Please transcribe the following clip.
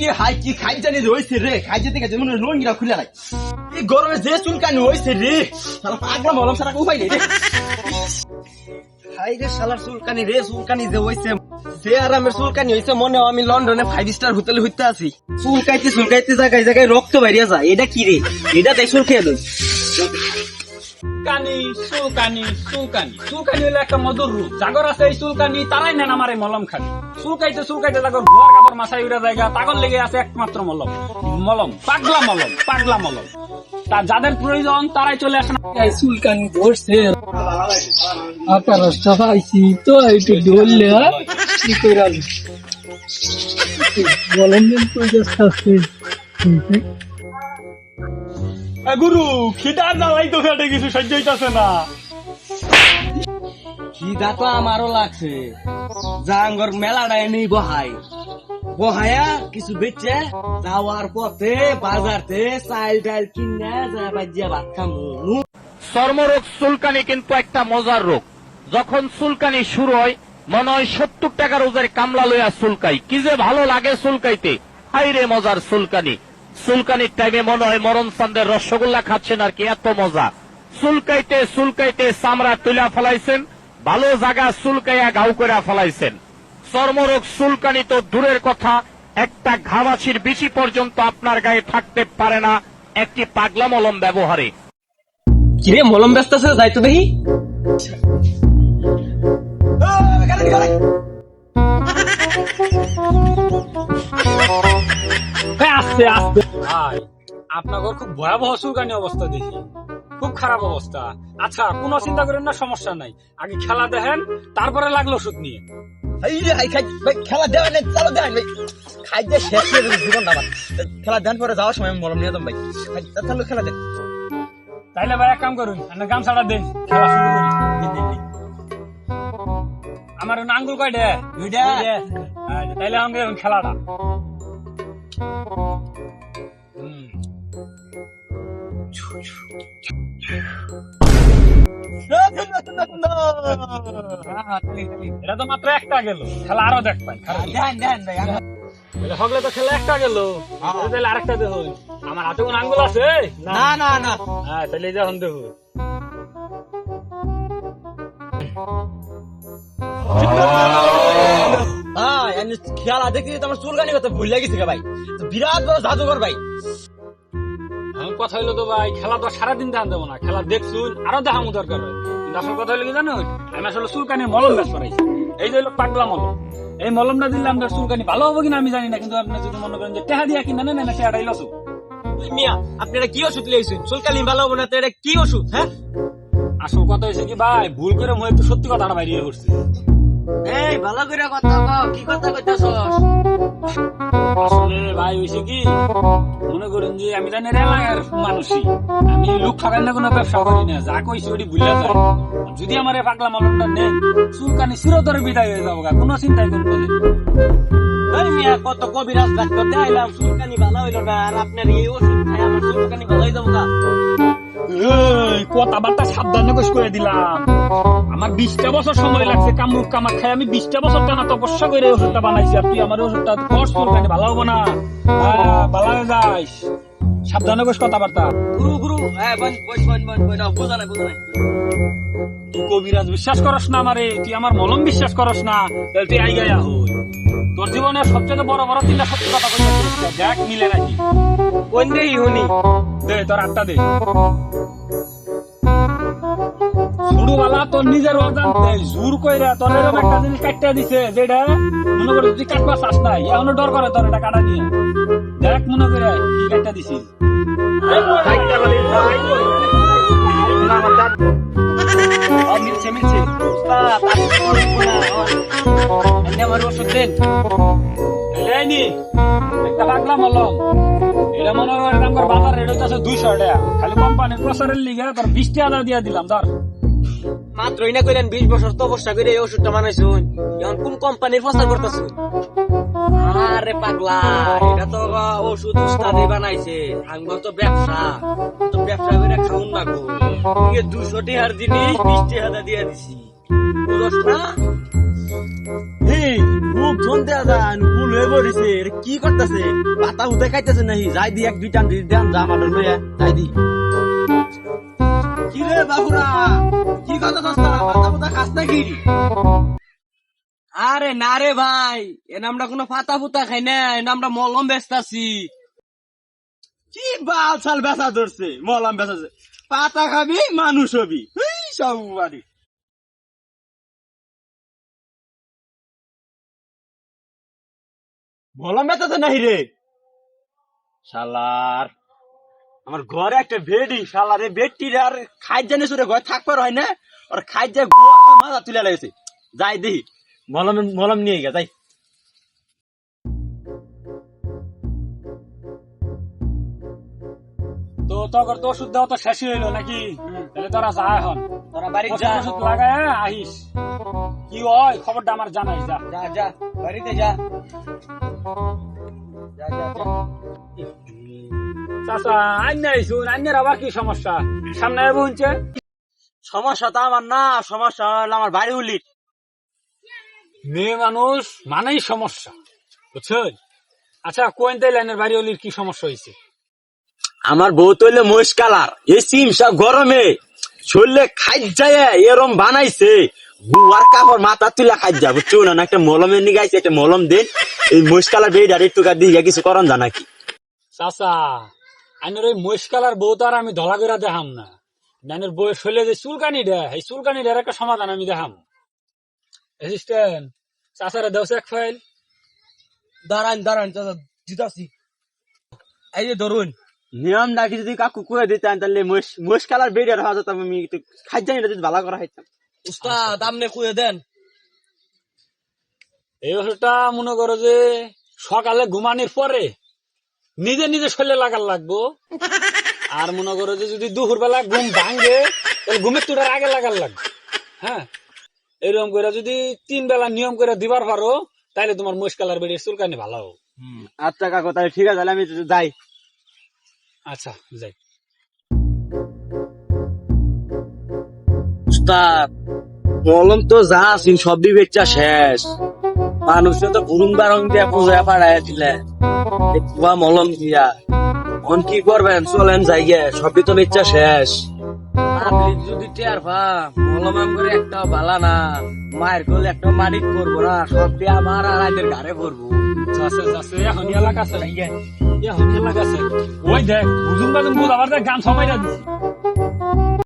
রে হাই কি খাই জানি রয়েছে রে, খাই যেতে গেছে মনে লঙ্গিরা খুলে নাই। এই গরমে যে চুলকানি হয়েছে রে, শালা পাগলা মলম ছাড়া উপায় নেই রে। হাই রে শালার চুলকানি রে, চুলকানি যে হয়েছে যে আরামের চুলকানি হয়েছে মনে হয় আমি লন্ডনে 5 স্টার হোটেলে হইতে আছি। চুলকাইতে চুলকাইতে জায়গায় জায়গায় রক্ত বাইরিয়া যায়। এটা কি রে? এটা তাই চুলকাই লই। চুলকানি হলো একটা মধুর রূপ। জাগর আছে এই চুলকানি, তারাই নেন আমার এই মলম খালি। চুলকাইতে জাগর ভুয়ার কাপড় মাথায় উড়ে জায়গা, তাগর লেগে আছে একমাত্র মলম, পাগলা মলম। তা যাদের প্রয়োজন তারাই চলে আসেন। চুলকানি ধরছে আপনারা সবাইছি তো একটু ধরলে কি করে বলেন গুরু খিদার জ্বালাই তো ফেটে কিছু সহ্য হইতাছে না। খিদা তো আমারও লাগছে। জাঙ্গর মেলাটা এনে বহায়া কিছু বেচে যাওয়ার পথে বাজারতে চাইল টাইল কিনে বাজিয়া ভাত খামু। চর্মরোগ চুলকানি কিন্তু একটা মজার রোগ। যখন চুলকানি শুরু হয় মনে হয় 70 টাকা রোজের কামলা লইয়া চুলকাই, কি যে ভালো লাগে চুলকাইতে। হাই রে মজার চুলকানির টাইমে মনে হয় মরণ চান্দের রসগোল্লা খাচ্ছেন আর কি, এত মজা। চুলকাইতে চামড়া তুলা ফেলাইছেন, ভালো জায়গা চুলকাইয়া ঘাউ করে ফেলাইছেন। চর্মরোগ চুলকানি তো দূরের কথা, একটা ঘামাচির বিচি পর্যন্ত আপনার গায়ে থাকতে পারে না একটি পাগলা মলম ব্যবহারে। কিরে মলম ব্যস্ত আছে, যাইতো দেখি। আস্তে ভাই, আপনার খুব ভয়াবহ চুলকানি অবস্থা দেখি, খুব খারাপ অবস্থা। আচ্ছা কোনো চিন্তা করেন না, সমস্যা নাই। আগে খেলা দেখেন, তারপরে লাগলো ওষুধ নিয়ে। খেলা দেওয়া নেই, চালো দেন ভাই। খাইতে শেষ করে দেবে জীবন না। খেলা দেন পরে যাওয়ার সময় মলম নিয়ে যাম ভাই। চালো খেলা দেন। তাইলে ভাই এক কাম করুন, গামছাটা দেন, খেলা শুরু করি। আমার আঙ্গুল কয়টা? 2টা। তাইলে আমাকে খেলাটা এটা তো মাত্র একটা গেল, খেলা আরো দেখবেন। হগলে তো খেলা একটা গেল, তাহলে আরেকটা দেখো। আমার হাতে কোন আঙ্গুল আছে? না। হ্যাঁ তাহলে যখন দেখো খেলা দেখি তোমার চুলকানি কথা ভুল লাগিছে ভাই। বিরাট বড় জাদুঘর ভাই। কথা হইলো তো ভাই, খেলা তো সারাদিন ধ্যান দেবো না, খেলা দেখছুন আরো দেখামো দরকার হয়। কিন্তু আসল কথা হইলো কি জানো, আমি আসলে চুলকানির মলম বেশ করাইছি। এই যে হলো পাগলা মলম। এই মলমটা দিলে আপনার চুলকানি ভালো হবে কিনা আমি জানি না, কিন্তু আপনি যদি মনে করেন যে টেহা দিয়া কিনা নেন, সেটাই লসু। মিয়া আপনারা কি ওষুধ লিয়েছেন? চুলকানি ভালো হবে না তো এটা কি ওষুধ? হ্যাঁ আসল কথা হয়েছে কি ভাই, ভুল করে মই একটু সত্যি কথাটা বাইরে করছি। এই ভালো করে কথা কও, কি কথা কইতাছস? আসলে ভাই হয়েছে কি, মনে করেন যে আমি জানি এলাকার মানুষই, আমি লোক ঠকাই না কোনো ব্যবসা করি না, যা কইছি ওটি ভুলে যায়। যদি আমার এই পাগলা মলমটা নেন, চুলকানি চিরতরে বিদায় হয়ে যাবো, কোনো চিন্তাই করবেন না। এই মিয়া কত কবিরাজ ডাক্তার দেখাইলাম, চুলকানি ভালো হইলো না, আর আপনার এই ওষুধ খাই আমার চুলকানি ভালো হয়ে যাবো না। কথাবার্তা সাবধানে বেশ করে দিলাম। আমার 20টা বছর সময় লাগছে কামরূপ কামাখ্যায়, আমি 20টা বছর টানা তপস্যা করে ওষুধটা বানাইছি। আর তুই আমার ওষুধটা কষ্ট চুলকানি ভালো হবো না, ভালো হয়ে যাস। সাবধানে বেশ কথাবার্তা। গুরু বোঝা নাই। তুই কবিরাজ বিশ্বাস করস না আমারে, তুই আমার মলম বিশ্বাস করস না, তাহলে তুই আইগাইয়া হই। তোর জীবনের সবচেয়ে বড় 3টা সত্যি কথা কইছিস, দেখ মিলে নাকি। কোন দেই হুনি দে তোর আটটা দে। ছোটবেলা তোর নিজের অজান্তে জোর কইরা তোর এরকম একটা জিনিস কাটতে দিছে, যেটা মনে করে তুই কাটবা চাস নাই, এখনো ডর করে তোর এটা কাটা নিয়ে। দেখ মনে করে কি কাটতে দিছি। মিলছে আমার ওষুধ দেন। একটা পাগলা মলম, এটা মনে করে আমার বাজার রেট হইতেছে 200 টাকা, খালি কোম্পানির প্রচারের লিগে তোর 20,000 দিয়ে দিলাম। ধর মাত্রই না কইলেন 20 বছর তপস্যা করে এই ওষুধটা বানাইছুন, এখন কোন কোম্পানির প্রচার করতেছুন? আরে পাগলা, এটা তো ওষুধ উস্তাদে বানাইছে, আঙ্গুর তো ব্যবসা করে খাউন না গো। 200 টাকার জিনিস 20,000 দিয়ে দিছি, বুঝছ না? খুব জন দেয়া যান ফুল হয়ে পড়েছে কি করতেছে পাতা উঠে খাইতেছে নাকি যাই দি এক দুই টান দেন যা আমার লইয়া যাই দি কি রে বাবুরা কি কথা দোস্তা পাতা পুতা খাস নাকি আরে না রে ভাই এ আমরা কোনো পাতা পুতা খাই না এ আমরা মলম বেচতাছি কি বাল ছাল বেচা ধরছে মলম বেচাছে পাতা খাবি মানুষ হবি সব বাড়ি মলম বেচাতে নাই রে শালার আমার ঘরে একটা বেডি শালার এই বেডটির আর খাই জানিস রে ঘরে থাকবার হয় না আর খাই যায় মাথা তুলে লাগেছে যাই দেখি মলম নিয়ে গে যাই তো তোর তো ওষুধ দেওয়া তো শেষই হইলো নাকি? তাহলে তোরা যা এখন, তোরা বাড়ি ওষুধ যা ওষুধ লাগায় আহিস। কি হয় খবরটা আমার জানাইস। যা যা যা বাড়িতে যা যা যা যা চাচা আইনে আইসুন, আইনের আবার কি সমস্যা? সামনে বলছে সমস্যা তো আমার না, সমস্যা হলো আমার বাড়ি উলিট। মেয়ে মানুষ মানেই সমস্যা, বুঝছেন? আচ্ছা কোয়েন তাই লাইনের বাড়ি অলির কি সমস্যা হয়েছে? আমার বউ তৈলে মহিষ কালার এই সিম সব গরমে শরীরে খাই যায় এরম বানাইছে বুয়ার কাপড় মাথা তুলে খাই যা বুঝছো না একটা মলমের নিয়ে গাইছে একটা মলম দেন এই মহিষ কালার বেড়ে একটু দিয়ে কিছু করন জানা কি চাচা আইনের ওই মহিষকালার বউ তো আর আমি ধলা করে দেখাম না। নাইনের বউয়ের শৈলে যে চুলকানি দেয় এই চুলকানি দেওয়ার একটা সমাধান আমি দেখাম। অ্যাসিস্ট্যান্ট চাচারা দেওয়া এক ফাইল দাঁড়ান দাঁড়ান দিতাছি এই যে ধরুন নিয়ম নাকি যদি কাকু কুয়ে দিতেন তাহলে মহিষ কালার বেড়ে হওয়া যেতাম আমি খাই জানি যদি ভালো করা হইতাম। উস্তাদ আপনি কুয়ে দেন। এই ওষুধটা মনে করো যে সকালে ঘুমানোর পরে নিজে নিজে শরীরে লাগার লাগবো, আর মনে করো যে যদি দুপুর বেলা ঘুম ভাঙে তাহলে ঘুমের তুটার আগে লাগার লাগবে। হ্যাঁ, এরকম করে যদি 3 বেলা নিয়ম করে দিবার পারো তাহলে তোমার মহিষ কালার বেড়ে চুলকানি ভালো হবে। আচ্ছা কাকু তাহলে ঠিক আছে, তাহলে আমি যাই। আচ্ছা যাই। উস্তাদ মলম তো যা আছেন সবই বেচা শেষ, মানুষে তো ঘুরুম বারং দিয়া পূজা পাড়ায় দিলে মলম দিয়া এখন কি করবেন চলেন যাইগে সবই তো বেচা শেষ। আপনি যদি টের পা মলম আম করে একটা বালা না মায়ের করলে একটা মালিক করবো না সব দিয়ে আমার আর আইনের ঘাড়ে পড়বো। যাচ্ছে যাচ্ছে এখন এলাকা আছে, এখন এলাকা আছে। ওই দেখ বুঝুন বাজুন বুঝ আবার দেখ গান সবাই দিচ্ছে।